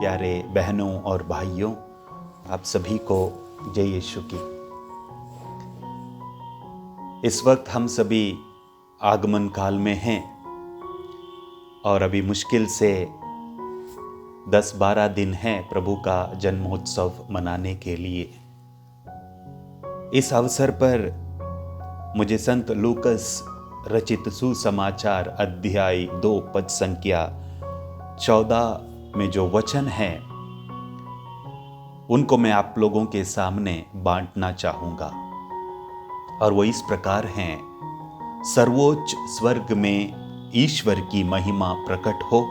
प्यारे बहनों और भाइयों, आप सभी को जय यीशु की। इस वक्त हम सभी आगमन काल में हैं और अभी मुश्किल से 10-12 दिन हैं प्रभु का जन्मोत्सव मनाने के लिए। इस अवसर पर मुझे संत लूकस रचित सुसमाचार अध्याय 2 पद संख्या 14 में जो वचन हैं उनको मैं आप लोगों के सामने बांटना चाहूंगा और वो इस प्रकार हैं। सर्वोच्च स्वर्ग में ईश्वर की महिमा प्रकट हो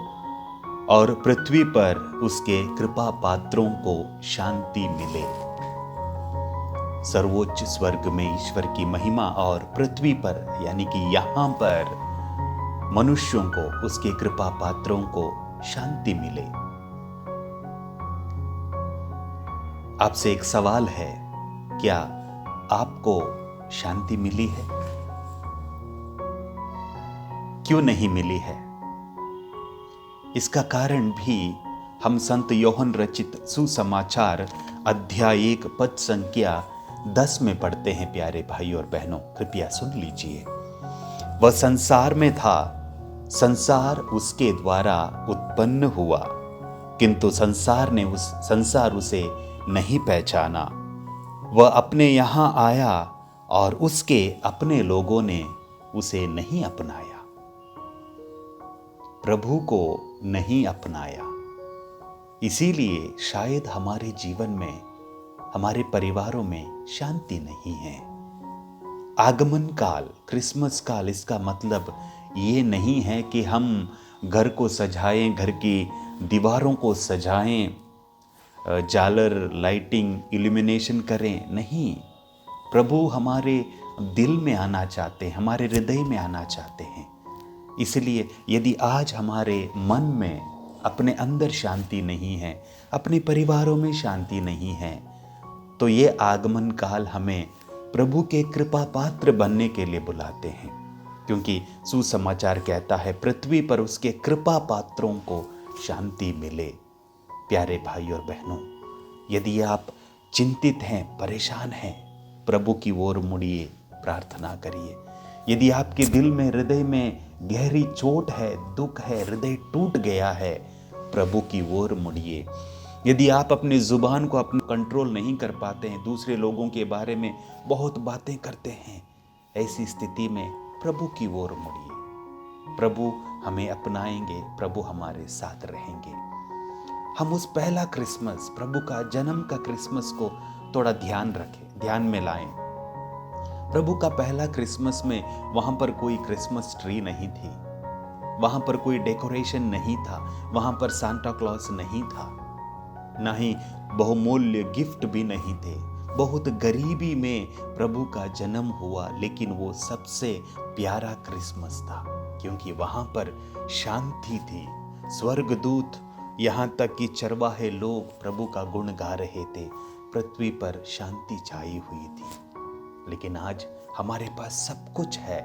और पृथ्वी पर उसके कृपा पात्रों को शांति मिले। सर्वोच्च स्वर्ग में ईश्वर की महिमा और पृथ्वी पर यानी कि यहाँ पर मनुष्यों को, उसके कृपा पात्रों को शांति मिले। आपसे एक सवाल है, क्या आपको शांति मिली है? क्यों नहीं मिली है? इसका कारण भी हम संत यूहन्ना रचित सुसमाचार अध्याय 1 पद संख्या 10 में पढ़ते हैं। प्यारे भाई और बहनों, कृपया सुन लीजिए। वह संसार में था, संसार उसके द्वारा उत्पन्न हुआ, किंतु संसार उसे नहीं पहचाना। वह अपने यहाँ आया और उसके अपने लोगों ने उसे नहीं अपनाया। प्रभु को नहीं अपनाया, इसीलिए शायद हमारे जीवन में, हमारे परिवारों में शांति नहीं है। आगमन काल, क्रिसमस काल, इसका मतलब ये नहीं है कि हम घर को सजाएं, घर की दीवारों को सजाएं, झालर, लाइटिंग, इल्यूमिनेशन करें। नहीं, प्रभु हमारे दिल में आना चाहते हैं, हमारे हृदय में आना चाहते हैं। इसलिए यदि आज हमारे मन में, अपने अंदर शांति नहीं है, अपने परिवारों में शांति नहीं है, तो ये आगमन काल हमें प्रभु के कृपा पात्र बनने के लिए बुलाते हैं। क्योंकि सुसमाचार कहता है, पृथ्वी पर उसके कृपा पात्रों को शांति मिले। प्यारे भाई और बहनों, यदि आप चिंतित हैं, परेशान हैं, प्रभु की ओर मुड़िए, प्रार्थना करिए। यदि आपके दिल में, हृदय में गहरी चोट है, दुख है, हृदय टूट गया है, प्रभु की ओर मुड़िए। यदि आप अपनी जुबान को अपना कंट्रोल नहीं कर पाते हैं, दूसरे लोगों के बारे में बहुत बातें करते हैं, ऐसी स्थिति में प्रभु की ओर मुड़िए। प्रभु हमें अपनाएंगे, प्रभु हमारे साथ रहेंगे। हम उस पहला क्रिसमस, प्रभु का जन्म का क्रिसमस को थोड़ा ध्यान रखें, ध्यान में लाएं। प्रभु का पहला क्रिसमस में वहां पर कोई क्रिसमस ट्री नहीं थी, वहां पर कोई डेकोरेशन नहीं था, वहां पर सांता क्लॉज नहीं था, ना ही बहुमूल्य गिफ्ट भी नहीं थे। बहुत गरीबी में प्रभु का जन्म हुआ, लेकिन वो सबसे प्यारा क्रिसमस था, क्योंकि वहां पर शांति थी। स्वर्गदूत, यहाँ तक कि चरवाहे लोग प्रभु का गुण गा रहे थे। पृथ्वी पर शांति छाई हुई थी। लेकिन आज हमारे पास सब कुछ है,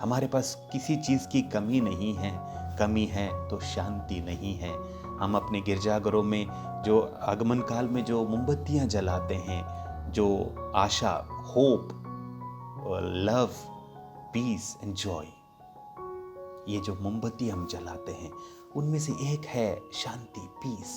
हमारे पास किसी चीज़ की कमी नहीं है। कमी है तो शांति नहीं है। हम अपने गिरजाघरों में जो आगमन काल में जो मोमबत्तियां जलाते हैं, जो आशा, hope, love, peace and joy, ये जो मोमबत्ती हम जलाते हैं, उनमें से एक है शांति, पीस।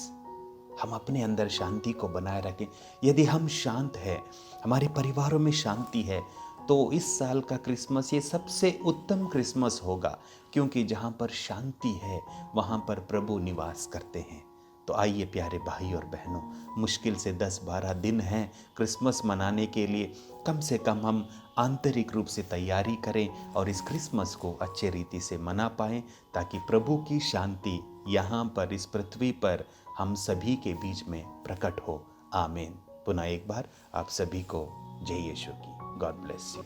हम अपने अंदर शांति को बनाए रखें। यदि हम शांत हैं, हमारे परिवारों में शांति है, तो इस साल का क्रिसमस ये सबसे उत्तम क्रिसमस होगा, क्योंकि जहाँ पर शांति है वहाँ पर प्रभु निवास करते हैं। तो आइए प्यारे भाई और बहनों, मुश्किल से 10-12 दिन हैं क्रिसमस मनाने के लिए। कम से कम हम आंतरिक रूप से तैयारी करें और इस क्रिसमस को अच्छे रीति से मना पाएं, ताकि प्रभु की शांति यहाँ पर, इस पृथ्वी पर हम सभी के बीच में प्रकट हो। आमीन। पुनः एक बार आप सभी को जय यीशु की। God bless you.